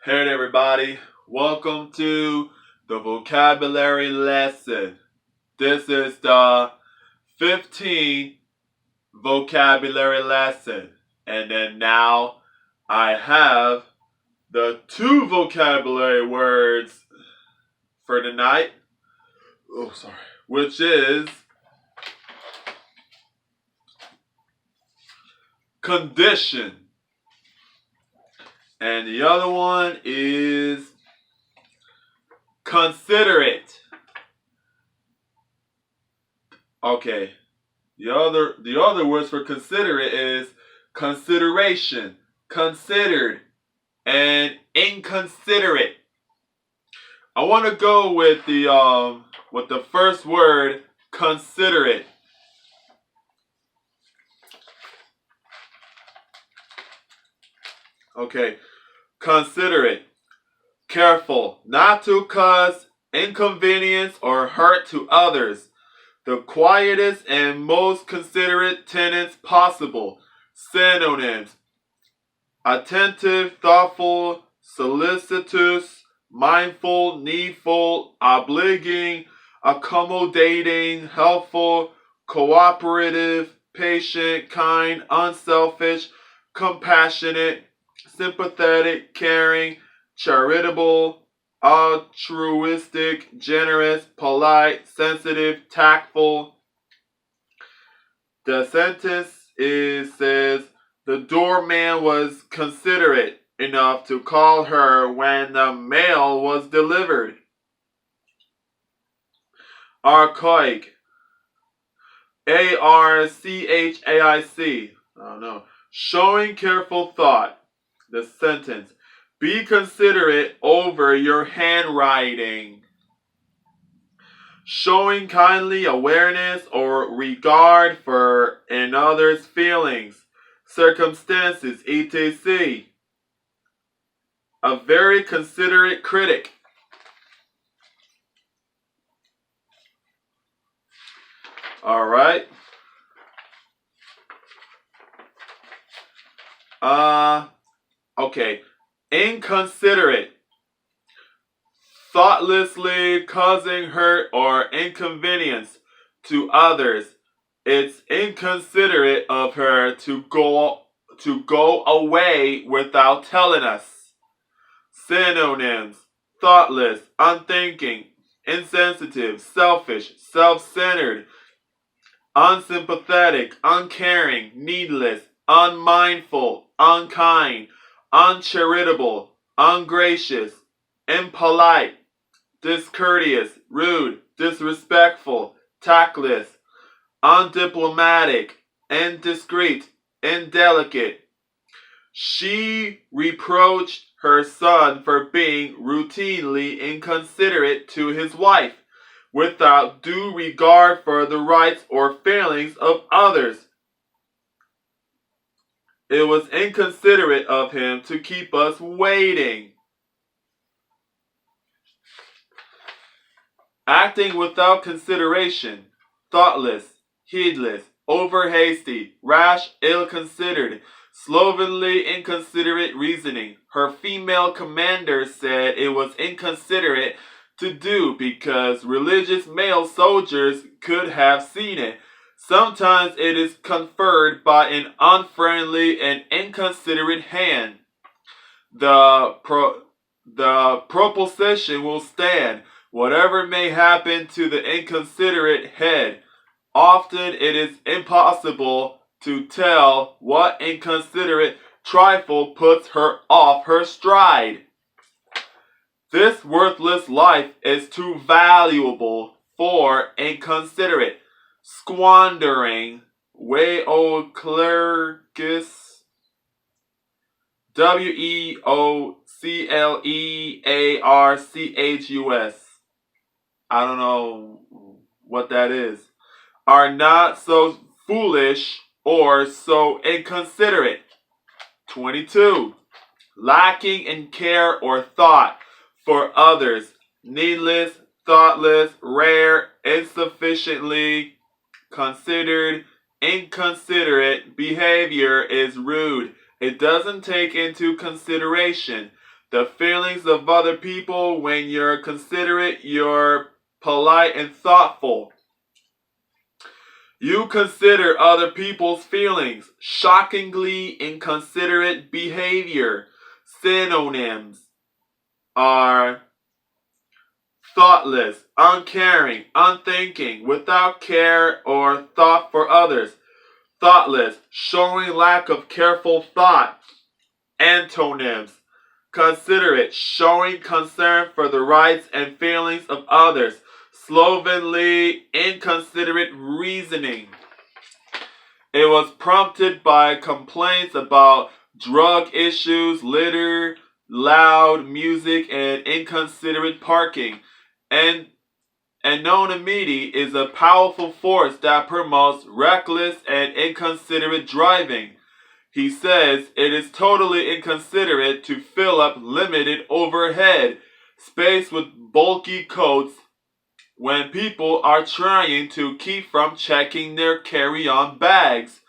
Hey everybody, welcome to the vocabulary lesson. This is the 15th vocabulary lesson. And then now I have the 2 vocabulary words for tonight. Which is condition. And the other one is considerate. Okay. The other words for considerate is consideration, considered, and inconsiderate. I want to go with the first word, considerate. Okay, considerate. Careful not to cause inconvenience or hurt to others. The quietest and most considerate tenants possible. Synonyms: attentive, thoughtful, solicitous, mindful, needful, obliging, accommodating, helpful, cooperative, patient, kind, unselfish, compassionate, sympathetic, caring, charitable, altruistic, generous, polite, sensitive, tactful. The sentence says, the doorman was considerate enough to call her when the mail was delivered. Archaic. Archaic. I don't know. Showing careful thought. The sentence. Be considerate over your handwriting. Showing kindly awareness or regard for another's feelings, circumstances, etc. A very considerate critic. Alright. Okay. Inconsiderate. Thoughtlessly causing hurt or inconvenience to others. It's inconsiderate of her to go away without telling us. Synonyms: thoughtless, unthinking, insensitive, selfish, self-centered, unsympathetic, uncaring, needless, unmindful, unkind, uncharitable, ungracious, impolite, discourteous, rude, disrespectful, tactless, undiplomatic, indiscreet, indelicate. She reproached her son for being routinely inconsiderate to his wife, without due regard for the rights or feelings of others. It was inconsiderate of him to keep us waiting. Acting without consideration, thoughtless, heedless, over-hasty, rash, ill-considered, slovenly, inconsiderate reasoning. Her female commander said it was inconsiderate to do because religious male soldiers could have seen it. Sometimes it is conferred by an unfriendly and inconsiderate hand. The proposition will stand, whatever may happen to the inconsiderate head. Often it is impossible to tell what inconsiderate trifle puts her off her stride. This worthless life is too valuable for inconsiderate squandering. Weoclergus. Weoclearchus. I don't know what that is. Are not so foolish or so inconsiderate. 22. Lacking in care or thought for others. Needless, thoughtless, rare, insufficiently considered, inconsiderate behavior is rude. It doesn't take into consideration the feelings of other people. When you're considerate, you're polite and thoughtful. You consider other people's feelings. Shockingly inconsiderate behavior. Synonyms are thoughtless, uncaring, unthinking, without care or thought for others. Thoughtless, showing lack of careful thought. Antonyms: considerate, showing concern for the rights and feelings of others. Slovenly, inconsiderate reasoning. It was prompted by complaints about drug issues, litter, loud music, and inconsiderate parking. And anonymity is a powerful force that promotes reckless and inconsiderate driving. He says it is totally inconsiderate to fill up limited overhead space with bulky coats when people are trying to keep from checking their carry-on bags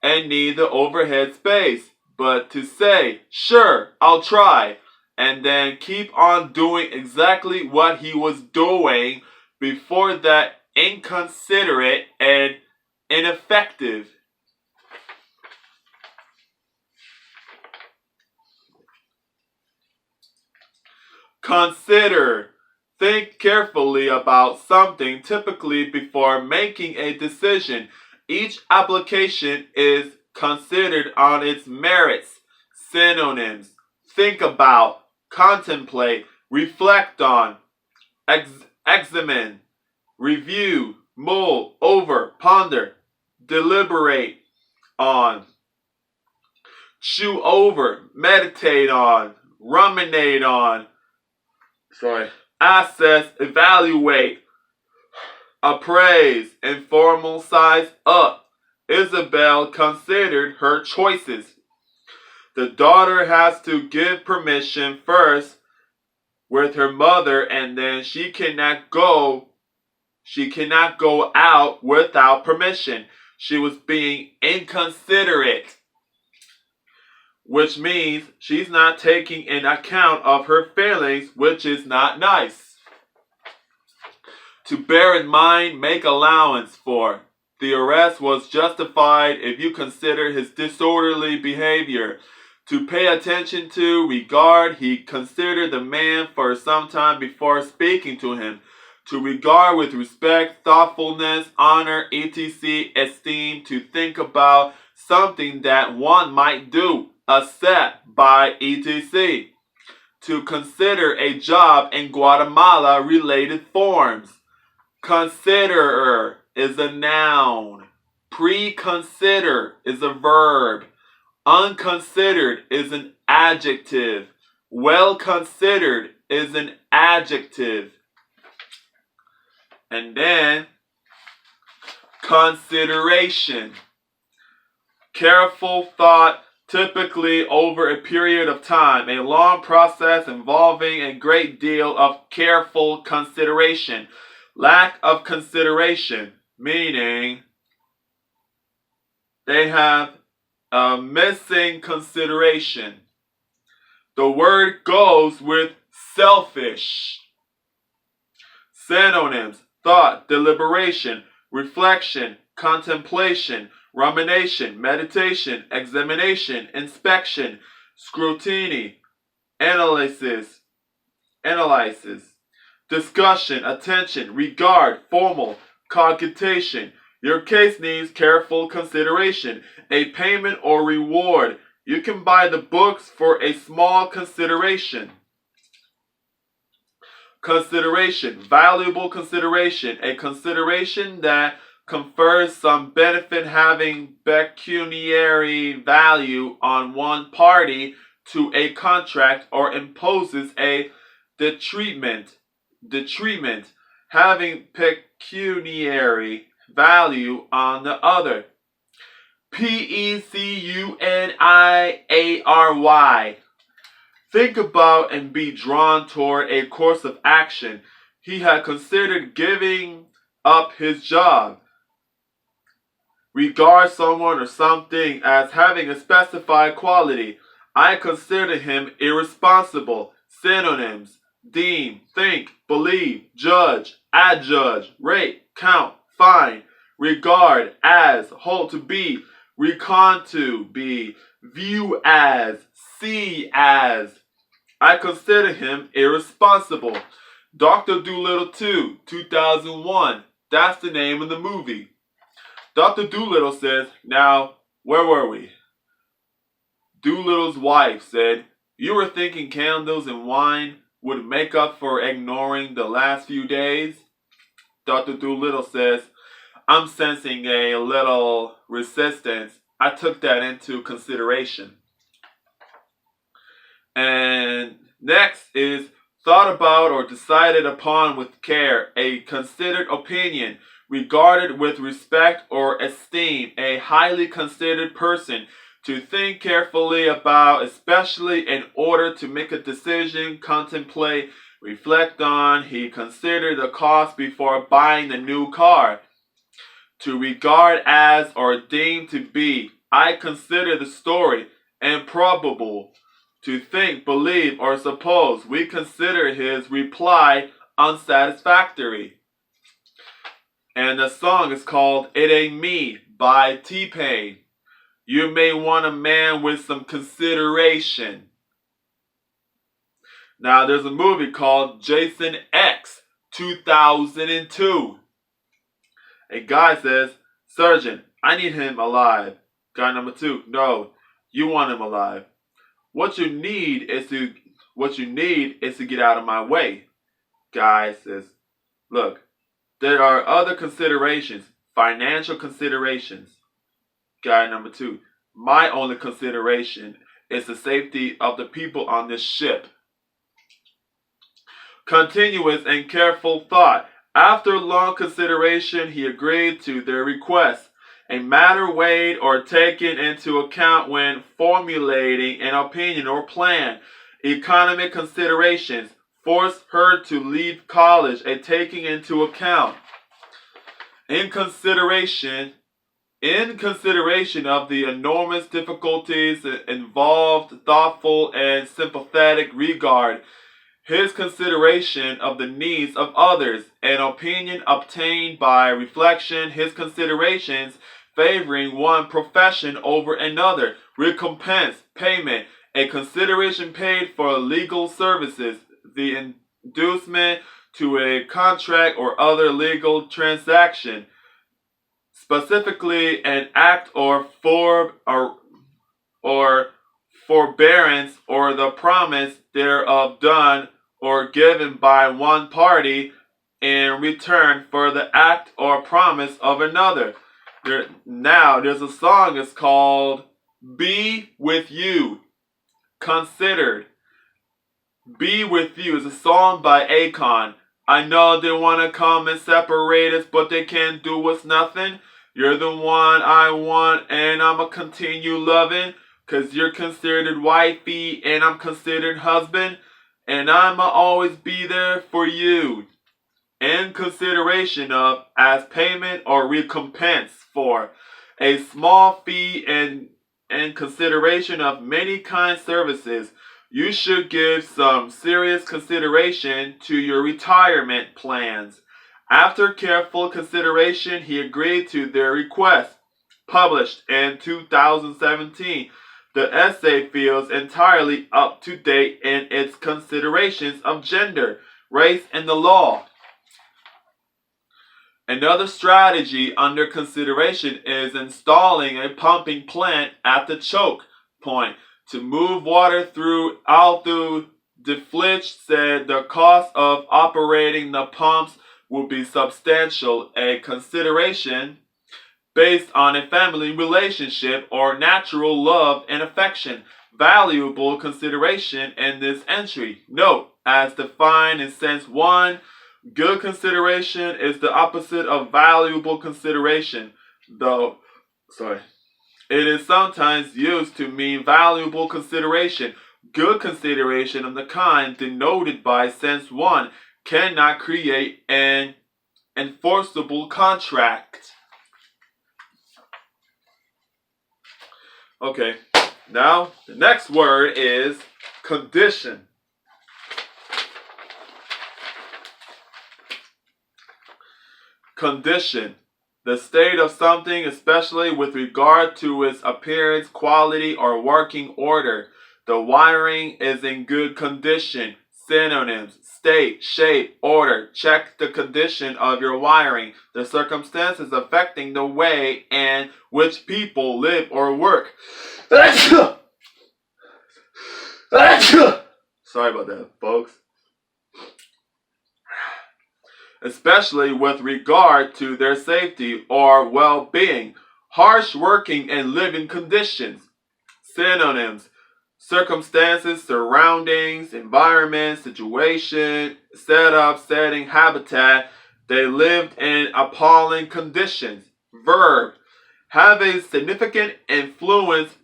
and need the overhead space. But to say, sure, I'll try, and then keep on doing exactly what he was doing before that, inconsiderate and ineffective. Consider. Think carefully about something, typically before making a decision. Each application is considered on its merits. Synonyms: think about, contemplate, reflect on, examine, review, mull over, ponder, deliberate on, chew over, meditate on, ruminate on, assess, evaluate, appraise, informal size up. Isabel considered her choices. The daughter has to give permission first with her mother, and then she cannot go out without permission. She was being inconsiderate, which means she's not taking in account of her feelings, which is not nice. To bear in mind, make allowance for. The arrest was justified if you consider his disorderly behavior. To pay attention to, regard, he considered the man for some time before speaking to him. To regard with respect, thoughtfulness, honor, etc., esteem, to think about something that one might do, accept by etc. To consider a job in Guatemala related forms. Considerer is a noun. Preconsider is a verb. Unconsidered is an adjective. Well considered is an adjective. And then, consideration. Careful thought, typically over a period of time. A long process involving a great deal of careful consideration. Lack of consideration, meaning they have a missing consideration. The word goes with selfish. Synonyms: thought, deliberation, reflection, contemplation, rumination, meditation, examination, inspection, scrutiny, analysis, discussion, attention, regard, formal, cogitation. Your case needs careful consideration, a payment or reward. You can buy the books for a small consideration. Consideration, valuable consideration, a consideration that confers some benefit having pecuniary value on one party to a contract or imposes a detriment having pecuniary value on the other. Pecuniary. Think about and be drawn toward a course of action. He had considered giving up his job. Regard someone or something as having a specified quality. I consider him irresponsible. Synonyms: deem, think, believe, judge, adjudge, rate, count, find, regard as, hold to be, recon to be, view as, see as. I consider him irresponsible. Dr. Dolittle 2, 2001. That's the name of the movie. Dr. Dolittle says, now, where were we? Doolittle's wife said, you were thinking candles and wine would make up for ignoring the last few days? Dr. Dolittle says, I'm sensing a little resistance. I took that into consideration. And next is thought about or decided upon with care, a considered opinion, regarded with respect or esteem, a highly considered person, to think carefully about, especially in order to make a decision, contemplate, reflect on. He considered the cost before buying the new car. To regard as or deem to be, I consider the story improbable. To think, believe, or suppose, we consider his reply unsatisfactory. And the song is called It Ain't Me by T-Pain. You may want a man with some consideration. Now there's a movie called Jason X, 2002. A guy says, Surgeon, I need him alive. Guy number 2, no, you want him alive. What you need is to get out of my way. Guy says, look, there are other considerations, financial considerations. Guy number 2, my only consideration is the safety of the people on this ship. Continuous and careful thought. After long consideration, he agreed to their request. A matter weighed or taken into account when formulating an opinion or plan. Economic considerations forced her to leave college, a taking into account. In consideration of the enormous difficulties involved, thoughtful and sympathetic regard. His consideration of the needs of others, an opinion obtained by reflection, his considerations favoring one profession over another, recompense, payment, a consideration paid for legal services, the inducement to a contract or other legal transaction, specifically an act or forbearance or the promise thereof done or given by one party in return for the act or promise of another. There's a song, it's called Be With You, Considered. Be With You is a song by Akon. I know they want to come and separate us, but they can't do us nothing. You're the one I want and I'ma continue loving, 'cause you're considered wifey and I'm considered husband. And I'ma always be there for you. In consideration of, as payment or recompense for, a small fee and consideration of many kind services, you should give some serious consideration to your retirement plans. After careful consideration, he agreed to their request. Published in 2017. The essay feels entirely up to date in its considerations of gender, race, and the law. Another strategy under consideration is installing a pumping plant at the choke point to move water through. Although DeFlitch said the cost of operating the pumps would be substantial, a consideration based on a family relationship or natural love and affection. Valuable consideration in this entry. Note, as defined in sense 1, good consideration is the opposite of valuable consideration, it is sometimes used to mean valuable consideration. Good consideration of the kind denoted by sense 1 cannot create an enforceable contract. Okay, Now, the next word is condition. Condition. The state of something, especially with regard to its appearance, quality, or working order. The wiring is in good condition. Synonyms: state, shape, order. Check the condition of your wiring. The circumstances affecting the way in which people live or work. Sorry about that, folks. Especially with regard to their safety or well-being. Harsh working and living conditions. Synonyms: circumstances, surroundings, environment, situation, setup, setting, habitat. They lived in appalling conditions. Verb: have a significant influence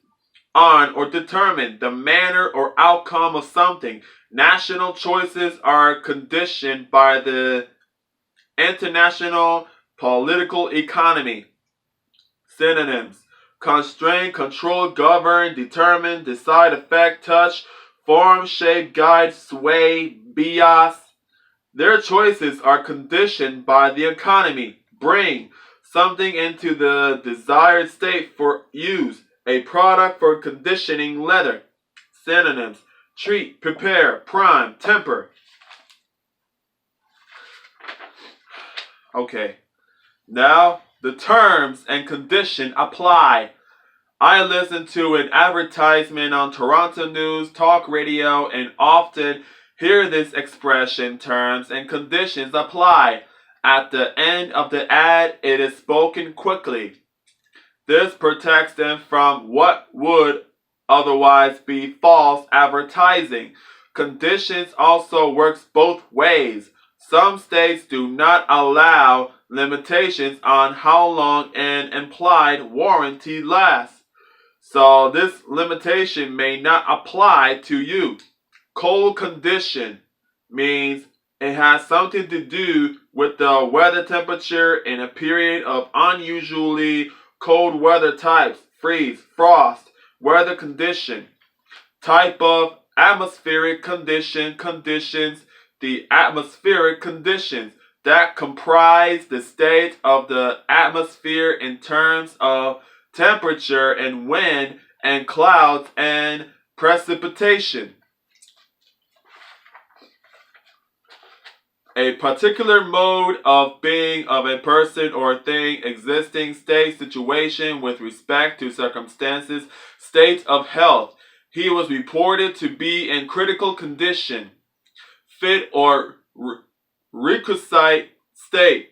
on or determine the manner or outcome of something. National choices are conditioned by the international political economy. Synonyms: constrain, control, govern, determine, decide, affect, touch, form, shape, guide, sway, bias. Their choices are conditioned by the economy. Bring something into the desired state for use. A product for conditioning leather. Synonyms: treat, prepare, prime, temper. Okay, now the terms and condition apply. I listen to an advertisement on Toronto News Talk Radio and often hear this expression: terms and conditions apply. At the end of the ad, it is spoken quickly. This protects them from what would otherwise be false advertising. Conditions also works both ways. Some states do not allow limitations on how long an implied warranty lasts. So this limitation may not apply to you. Cold condition means it has something to do with the weather temperature in a period of unusually cold weather types: freeze, frost. Weather condition. Type of atmospheric conditions. The atmospheric conditions that comprise the state of the atmosphere in terms of temperature and wind and clouds and precipitation. A particular mode of being of a person or thing, existing state, situation with respect to circumstances, state of health. He was reported to be in critical condition, fit or requisite state,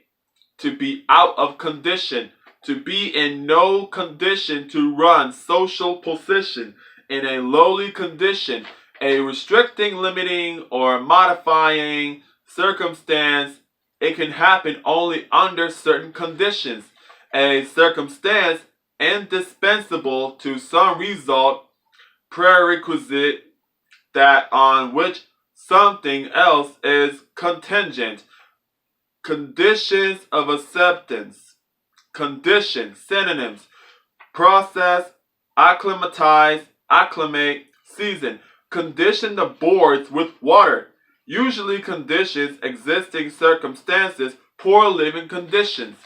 to be out of condition, to be in no condition to run social position, in a lowly condition, a restricting, limiting, or modifying circumstance. It can happen only under certain conditions. A circumstance indispensable to some result, prerequisite, that on which something else is contingent. Conditions of acceptance. Condition. Synonyms: process, acclimatize, acclimate, season. Condition the boards with water. Usually conditions existing circumstances, poor living conditions.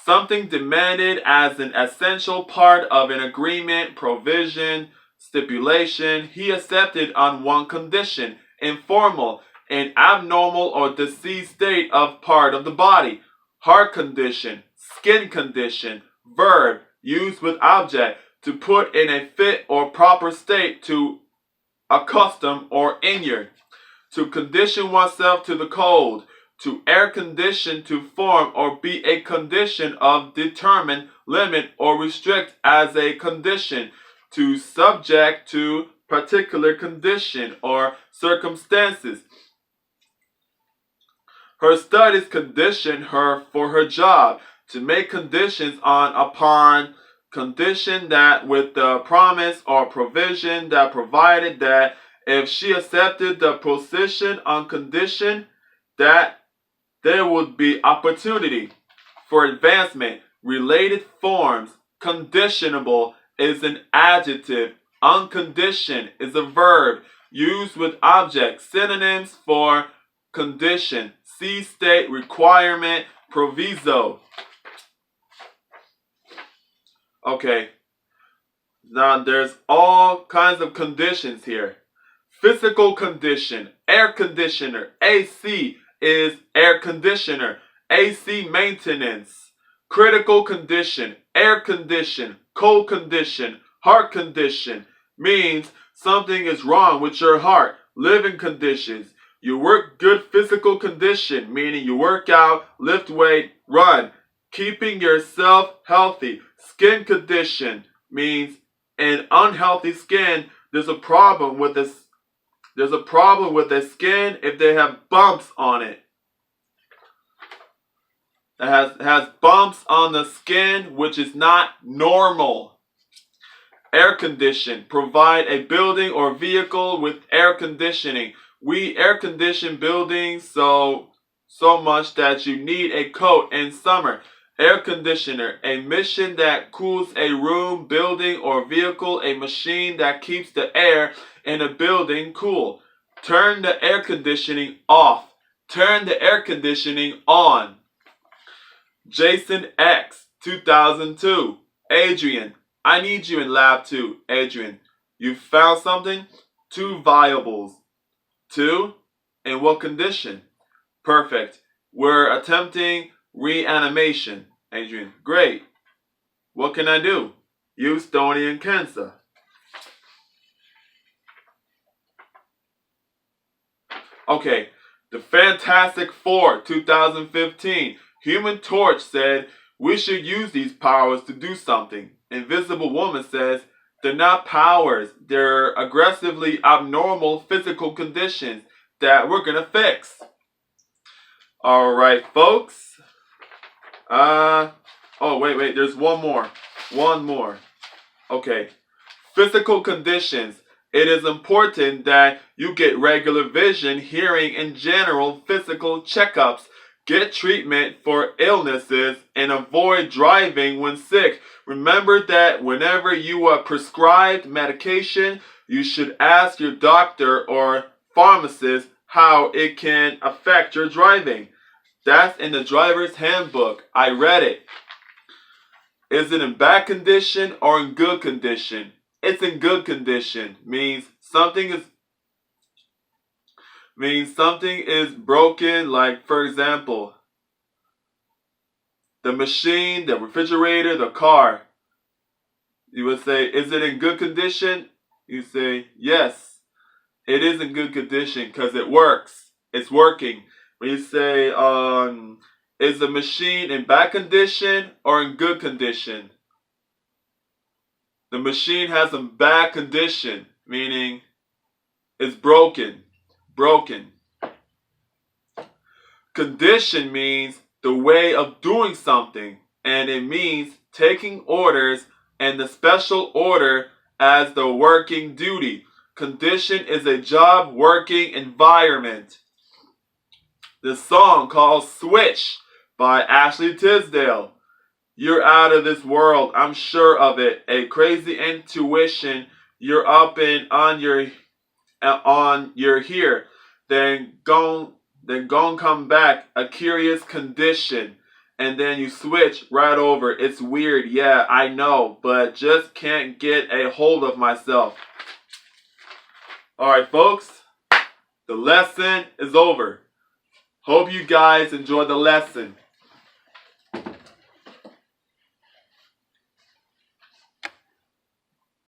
Something demanded as an essential part of an agreement, provision, stipulation. He accepted on one condition: informal, an abnormal or diseased state of part of the body. Heart condition, skin condition. Verb, used with object, to put in a fit or proper state, to accustom or inure. To condition oneself to the cold. To air condition, to form or be a condition of, determine, limit, or restrict as a condition. To subject to particular condition or circumstances. Her studies conditioned her for her job, to make conditions on upon condition that with the promise or provision that provided that if she accepted the position on condition that there would be opportunity for advancement. Related forms. Conditionable is an adjective Unconditioned is a verb used with object. Synonyms for condition: C state, requirement, proviso. Okay, now there's all kinds of conditions here. Physical condition: air conditioner. AC is air conditioner. AC maintenance. Critical condition: air condition, cold condition, heart condition. Means something is wrong with your heart. Living conditions: you work good physical condition, meaning you work out, lift weight, run. Keeping yourself healthy. Skin condition means in unhealthy skin, there's a problem with the skin if they have bumps on it. It has bumps on the skin, which is not normal. Air condition: provide a building or vehicle with air conditioning. We air condition buildings so much that you need a coat in summer. Air conditioner: a machine that cools a room, building, or vehicle. A machine that keeps the air in a building cool. Turn the air conditioning off. Turn the air conditioning on. Jason X, 2002. Adrian: I need you in lab 2. Adrian: you found something? 2 viables. 2? In what condition? Perfect. We're attempting reanimation. Adrian: great. What can I do? Use Stony and Cancer. Okay, the Fantastic Four, 2015. Human Torch said, we should use these powers to do something. Invisible Woman says, they're not powers, they're aggressively abnormal physical conditions that we're gonna fix. Alright, folks. Wait, there's one more. Okay. Physical conditions. It is important that you get regular vision, hearing, and general physical checkups. Get treatment for illnesses and avoid driving when sick. Remember that whenever you are prescribed medication, you should ask your doctor or pharmacist how it can affect your driving. That's in the driver's handbook. I read it. Is it in bad condition or in good condition? It's in good condition. Means something is broken, like for example, the machine, the refrigerator, the car. You would say, is it in good condition? You say, yes, it is in good condition because it works. It's working. When you say, is the machine in bad condition or in good condition? The machine has a bad condition, meaning it's broken. Condition means the way of doing something, and it means taking orders and the special order as the working duty. Condition is a job working environment. The song called Switch by Ashley Tisdale. You're out of this world, I'm sure of it. A crazy intuition. You're up and on your here. Then gon' come back. A curious condition. And then you switch right over. It's weird, yeah, I know, but just can't get a hold of myself. Alright, folks, the lesson is over. Hope you guys enjoyed the lesson.